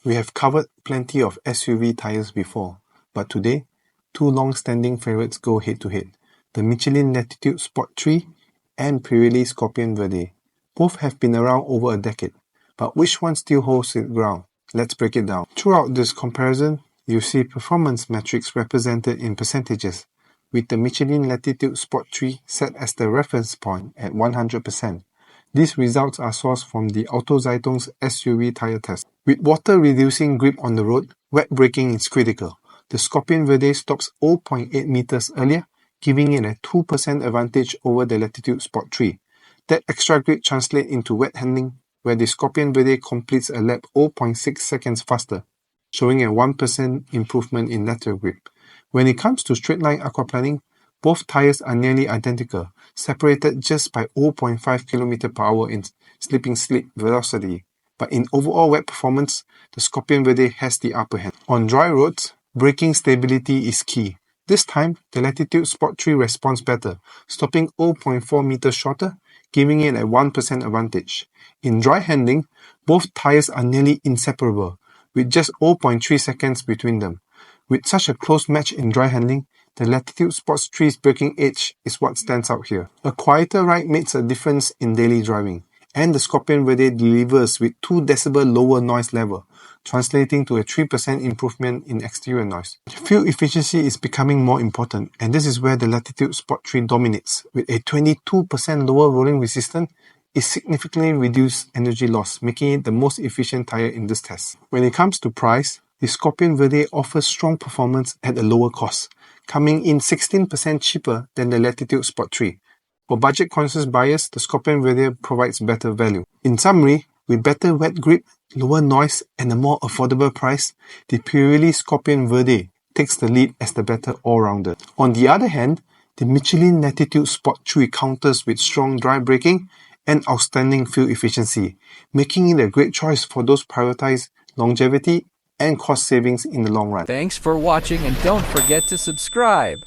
We have covered plenty of SUV tyres before, but today, two long-standing favourites go head-to-head, the Michelin Latitude Sport 3 and Pirelli Scorpion Verde. Both have been around over a decade, but which one still holds its ground? Let's break it down. Throughout this comparison, you see performance metrics represented in percentages, with the Michelin Latitude Sport 3 set as the reference point at 100%. These results are sourced from the Autozeitung's SUV tyre test. With water reducing grip on the road, wet braking is critical. The Scorpion Verde stops 0.8 meters earlier, giving it a 2% advantage over the Latitude Sport 3. That extra grip translates into wet handling, where the Scorpion Verde completes a lap 0.6 seconds faster, showing a 1% improvement in lateral grip. When it comes to straight-line aquaplaning, both tyres are nearly identical, separated just by 0.5 km/h in slipping slip velocity. But in overall wet performance, the Scorpion Verde has the upper hand. On dry roads, braking stability is key. This time, the Latitude Sport 3 responds better, stopping 0.4 meters shorter, giving it a 1% advantage. In dry handling, both tyres are nearly inseparable, with just 0.3 seconds between them. With such a close match in dry handling, the Latitude Sport 3's braking edge is what stands out here. A quieter ride makes a difference in daily driving, and the Scorpion Verde delivers with 2 decibel lower noise level, translating to a 3% improvement in exterior noise. Fuel efficiency is becoming more important, and this is where the Latitude Sport 3 dominates. With a 22% lower rolling resistance, it significantly reduced energy loss, making it the most efficient tyre in this test. When it comes to price, the Scorpion Verde offers strong performance at a lower cost, coming in 16% cheaper than the Latitude Sport 3. For budget-conscious buyers, the Scorpion Verde provides better value. In summary, with better wet grip, lower noise, and a more affordable price, the Pirelli Scorpion Verde takes the lead as the better all-rounder. On the other hand, the Michelin Latitude Sport 3 counters with strong dry braking and outstanding fuel efficiency, making it a great choice for those prioritize longevity and cost savings in the long run. Thanks for watching, and don't forget to subscribe.